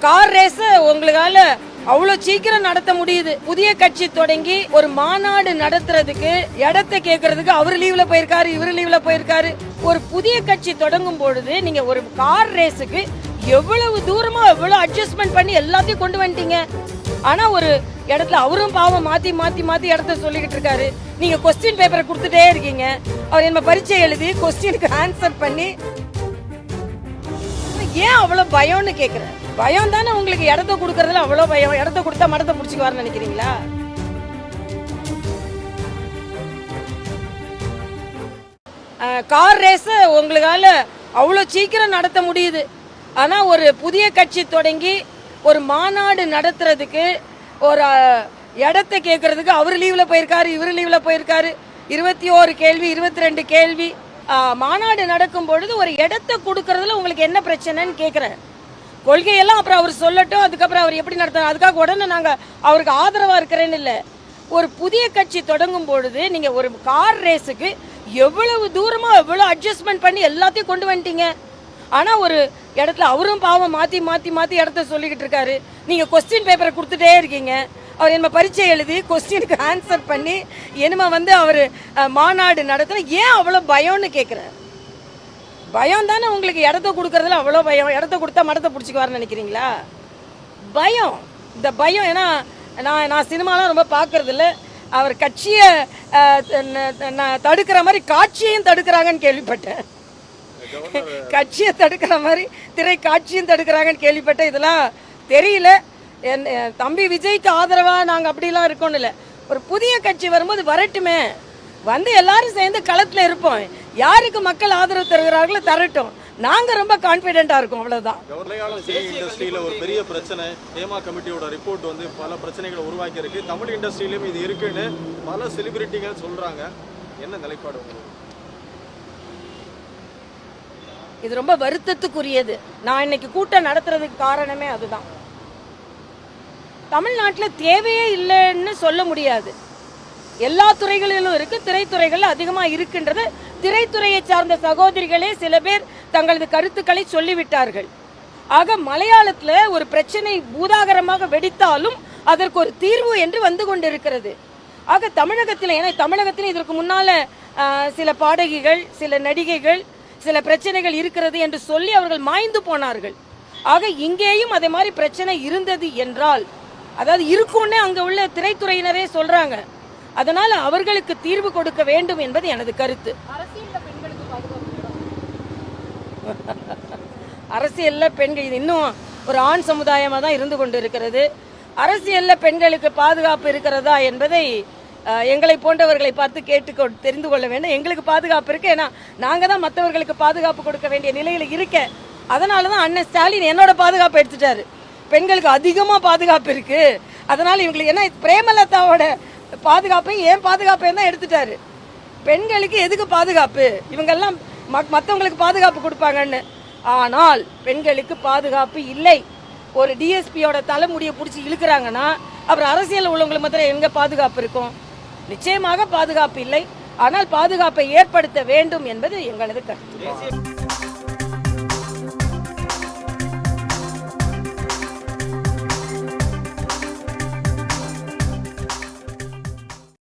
Car race உங்களால அவ்வளவு சீக்கிரம் நடத்த முடியுது. புதிய கட்சி தொடங்கி ஒரு மாநாடு நடத்துறதுக்கு இடத்தை கேட்கறதுக்கு அவர் லீவ்ல போயிருக்காரு, இவர் லீவ்ல போயிருக்காரு. ஒரு புதிய கட்சி தொடங்கும் பொழுது நீங்க ஒரு கார் ரேஸுக்கு எவ்வளவு தூரமா எவ்வளவு அட்ஜஸ்ட்மெண்ட் பண்ணி எல்லாத்தையும் கொண்டு வந்துட்டீங்க. ஆனா ஒரு இடத்துல அவரும் பாவம் மாத்தி மாத்தி மாத்தி இடத்த சொல்லிக்கிட்டு இருக்காரு. நீங்க கொஸ்டின் பேப்பரை கொடுத்துட்டே இருக்கீங்க. அவர் என்ன பரீட்சை எழுதி கொஸ்டினுக்கு ஆன்சர் பண்ணி ஏன் அவ்வளவு பயம்னு கேக்குறேன். பயம் தானே உங்களுக்கு இடத்த கொடுக்கறதுல அவ்வளவு பயம். இடத்த கொடுத்தா மடத்தை முடிச்சுக்குவாருன்னு நினைக்கிறீங்களா? கார் ரேஸ் உங்களால அவ்வளவு சீக்கிரம் நடத்த முடியுது. ஆனா ஒரு புதிய கட்சி தொடங்கி ஒரு மாநாடு நடத்துறதுக்கு ஒரு இடத்தை கேட்கறதுக்கு அவர் லீவ்ல போயிருக்காரு, இவர் லீவ்ல போயிருக்காரு. 21 கேள்வி, 22 கேள்வி. மாநாடு நடக்கும் பொழுது ஒரு இடத்தை கொடுக்கறதுல உங்களுக்கு என்ன பிரச்சனைன்னு கேட்கிறேன். கொள்கையெல்லாம் அப்புறம் அவர் சொல்லட்டும், அதுக்கப்புறம் அவர் எப்படி நடத்துறாரு, அதுக்காக உடனே நாங்க அவருக்கு ஆதரவா இருக்கிறேன்னு இல்லை. ஒரு புதிய கட்சி தொடங்கும் பொழுது நீங்க ஒரு கார் ரேஸுக்கு எவ்வளவு தூரமா எவ்வளவு அட்ஜஸ்ட்மெண்ட் பண்ணி எல்லாத்தையும் கொண்டு வந்துட்டீங்க. ஆனா ஒரு இடத்துல அவரும் பாவம் மாத்தி மாத்தி மாத்தி இடத்த சொல்லிக்கிட்டு இருக்காரு. நீங்க கொஸ்டின் பேப்பரை கொடுத்துட்டே இருக்கீங்க. அவர் என்ன பரீட்சை எழுதி கொஸ்டினுக்கு ஆன்சர் பண்ணி என்னமா அவரு மாநாடு நடத்துற ஏன் அவ்வளவு பயம்னு கேட்கிறேன். பயம் தானே உங்களுக்கு இடத்த கொடுக்கறதுல அவ்வளோ பயம். இடத்த கொடுத்தா மடத்தை பிடிச்சிக்குவாருன்னு நினைக்கிறீங்களா? பயம். இந்த பயம் ஏன்னா நான் சினிமாலாம் ரொம்ப பார்க்கறது இல்லை. அவர் கட்சியை தடுக்கிற மாதிரி காட்சியையும் தடுக்கிறாங்கன்னு கேள்விப்பட்டேன். கட்சியை தடுக்கிற மாதிரி திரை காட்சியும் தடுக்கிறாங்கன்னு கேள்விப்பட்டேன். இதெல்லாம் தெரியல. என் தம்பி விஜய்க்கு ஆதரவா நாங்கள் அப்படிலாம் இருக்கோன்னு இல்லை. ஒரு புதிய கட்சி வரும்போது வரட்டுமே, எல்லாரும் சேர்ந்து களத்தில் இருப்போம். யாருக்கு மக்கள் ஆதரவு தருகிறார்களோ தரட்டும். நாங்க ரொம்ப கான்பிடென்ட்டா இருக்கோம். அவ்வளவுதான். மலையாள சினி இண்டஸ்ட்ரியில ஒரு பெரிய பிரச்சனை. ஹேமா கமிட்டியோட ரிப்போர்ட் பல பிரச்சனைகளை உருவாக்கி இருக்கு. தமிழ் இண்டஸ்ட்ரியிலும் இது இருக்குன்னு பல செலிபிரிட்டிகள் சொல்றாங்க. என்ன நிலைப்பாடு உங்களுக்கு? இது ரொம்ப வருத்தத்துக்குரியது. நான் இன்னைக்கு கூட்டம் நடத்துறதுக்கு காரணமே அதுதான். தமிழ்நாட்டில் தேவையே இல்லைன்னு சொல்ல முடியாது. எல்லா துறைகளிலும் இருக்கு, திரைத்துறைகள் அதிகமாக இருக்குன்றது திரைத்துறையை சார்ந்த சகோதரிகளே சில பேர் தங்களது கருத்துக்களை சொல்லிவிட்டார்கள். ஆக மலையாளத்தில் ஒரு பிரச்சனை பூதாகரமாக வெடித்தாலும் அதற்கு ஒரு தீர்வு என்று வந்து கொண்டிருக்கிறது. ஆக தமிழகத்தில், ஏன்னா தமிழகத்தில் இதற்கு முன்னால சில பாடகிகள், சில நடிகைகள், சில பிரச்சனைகள் இருக்கிறது என்று சொல்லி அவர்கள் மாய்ந்து போனார்கள். ஆக இங்கேயும் அதே மாதிரி பிரச்சனை இருந்தது என்றால், அதாவது இருக்கும்னே அங்க உள்ள திரைத்துறையினரே சொல்றாங்க. அதனால அவர்களுக்கு தீர்வு கொடுக்க வேண்டும் என்பது எனது கருத்து. அரசியல்ல பெண்கள் இன்னும் ஒரு ஆண் சமுதாயமா தான் இருந்து கொண்டு இருக்கிறது. அரசியல்ல பெண்களுக்கு பாதுகாப்பு இருக்கிறதா என்பதை எங்களை போன்றவர்களை பார்த்து கேட்டு தெரிந்து கொள்ள வேண்டும். எங்களுக்கு பாதுகாப்பு இருக்கு. ஏன்னா நாங்க தான் மற்றவர்களுக்கு பாதுகாப்பு கொடுக்க வேண்டிய நிலையில இருக்க. அதனாலதான் அண்ணன் ஸ்டாலின் என்னோட பாதுகாப்பு எடுத்துட்டாரு. பெண்களுக்கு அதிகமா பாதுகாப்பு இருக்கு. அதனால இவங்களுக்கு என்ன பிரேமலதாவோட பாதுகாப்பையும் ஏன் பாதுகாப்பையும் தான் எடுத்துட்டாரு. பெண்களுக்கு எதுக்கு பாதுகாப்பு? இவங்கெல்லாம் மற்றவங்களுக்கு பாதுகாப்பு கொடுப்பாங்கன்னு. ஆனால் பெண்களுக்கு பாதுகாப்பு இல்லை. ஒரு டிஎஸ்பியோட தலைமுடியை பிடிச்சி இழுக்கிறாங்கன்னா அப்புறம் அரசியல் உள்ளவங்களுக்கு மாத்திரம் எங்க பாதுகாப்பு இருக்கும்? நிச்சயமாக பாதுகாப்பு இல்லை. ஆனால் பாதுகாப்பை ஏற்படுத்த வேண்டும் என்பது எங்களது கருத்து.